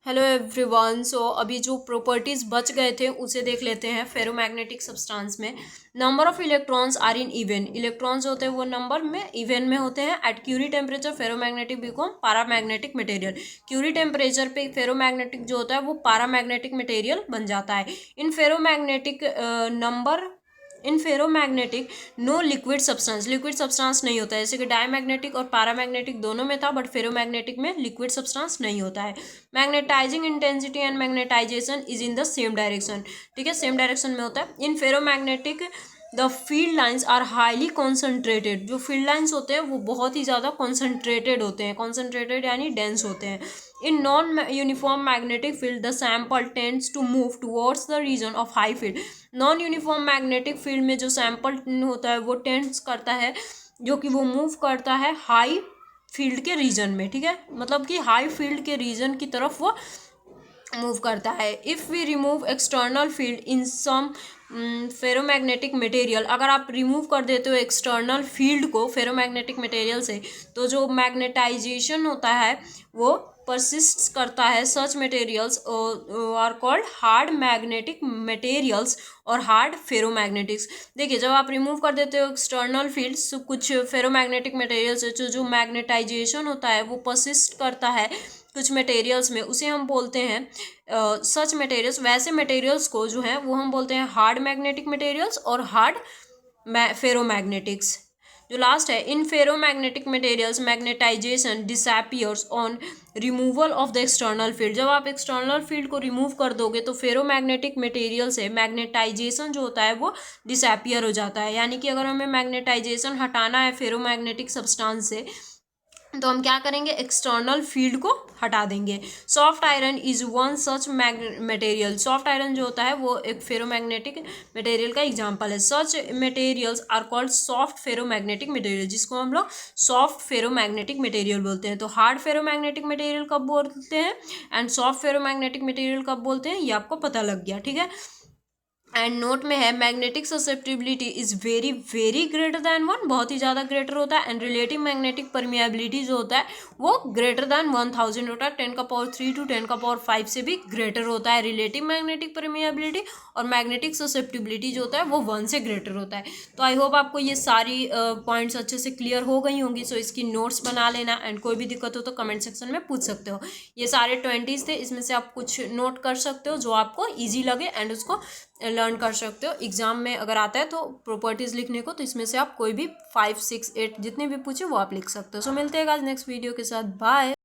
Hello everyone. सो अभी जो properties बच गए थे उसे देख लेते हैं। फेरोमैग्नेटिक सब्सटेंस में number of electrons are in even. Electrons होते हैं वो नंबर में इवन में होते हैं। At Curie temperature ferromagnetic become paramagnetic material. Curie temperature पे फेरोमैग्नेटिक जो होता है वो पैरामैग्नेटिक मटेरियल बन जाता है। In ferromagnetic no liquid substance. Liquid substance नहीं होता है, जैसे कि डायमैग्नेटिक और पैरामैग्नेटिक दोनों में था, बट फेरोमैग्नेटिक में लिक्विड सब्सटेंस नहीं होता है। Magnetising intensity and magnetisation is in the same direction. ठीक है, सेम डायरेक्शन में होता है। In ferromagnetic the field lines are highly concentrated. जो फील्ड लाइन्स होते हैं वो बहुत ही ज़्यादा कॉन्सेंट्रेटेड होते हैं। कॉन्सेंट्रेटेड यानी डेंस होते हैं। In non uniform magnetic field the sample tends to move towards the region of high field. Non uniform magnetic field में जो सैंपल होता है वो टेंड्स करता है, जो कि वो मूव करता है हाई फील्ड के रीजन में। ठीक है, मतलब कि हाई फील्ड के रीजन की तरफ वो मूव करता है। If we remove external field in some ferromagnetic material, अगर आप रिमूव कर देते हो एक्सटर्नल फील्ड को फेरोमैग्नेटिक मटेरियल से, तो जो मैग्नेटाइजेशन होता है वो परसिस्ट करता है। Such materials are called hard magnetic materials और हार्ड फेरोमैग्नेटिक्स। देखिए, जब आप रिमूव कर देते हो एक्सटर्नल फील्ड्स, कुछ फेरोमैग्नेटिक मटेरियल्स जो मैग्नेटाइजेशन होता है वो परसिस्ट करता है कुछ मटेरियल्स में, उसे हम बोलते हैं सच मटेरियल्स। वैसे मटेरियल्स को जो है वो हम बोलते हैं हार्ड मैग्नेटिक मटेरियल्स और हार्ड फेरोमैग्नेटिक्स। जो लास्ट है, in ferromagnetic materials magnetisation disappears on removal of the external field. जब आप एक्सटर्नल फील्ड को रिमूव कर दोगे तो फेरोमैग्नेटिक मटेरियल से मैग्नेटाइजेशन जो होता है वो डिसअपियर हो जाता है। यानी कि अगर हमें मैग्नेटाइजेशन हटाना है फेरोमैग्नेटिक सब्सटेंस से, तो हम क्या करेंगे, एक्सटर्नल फील्ड को हटा देंगे। Soft iron is one such material. Soft iron जो होता है वो एक फेरोमैग्नेटिक मटेरियल का एग्जांपल है। Such materials are called soft ferromagnetic material, जिसको हम लोग सॉफ्ट फेरोमैग्नेटिक मटेरियल बोलते हैं। तो हार्ड फेरोमैग्नेटिक मटेरियल कब बोलते हैं एंड सॉफ्ट फेरोमैग्नेटिक मटेरियल कब बोलते हैं, ये आपको पता लग गया। ठीक है, एंड नोट में है magnetic susceptibility is very very greater than one, बहुत ही ज़्यादा ग्रेटर होता है। एंड रिलेटिव मैग्नेटिक परमिएबिलिटी जो होता है वो ग्रेटर दैन 1000 होता है। 10⁻³ to 10⁻5 से भी ग्रेटर होता है रिलेटिव मैग्नेटिक परमिएबिलिटी। और मैग्नेटिक ससेप्टिबिलिटी जो होता है वो 1 से ग्रेटर होता है। तो आई होप आपको ये सारी पॉइंट्स अच्छे से क्लियर हो गई होंगी। सो इसकी नोट्स बना लेना, एंड कोई भी दिक्कत हो तो कमेंट सेक्शन में पूछ सकते हो। ये सारे 20s थे, इसमें से आप कुछ नोट कर सकते हो जो आपको ईजी लगे एंड उसको लर्न कर सकते हो। एग्जाम में अगर आता है तो प्रॉपर्टीज लिखने को, तो इसमें से आप कोई भी 5, 6, 8 जितने भी पूछे वो आप लिख सकते हो। सो मिलते हैं आज नेक्स्ट वीडियो के साथ। बाय।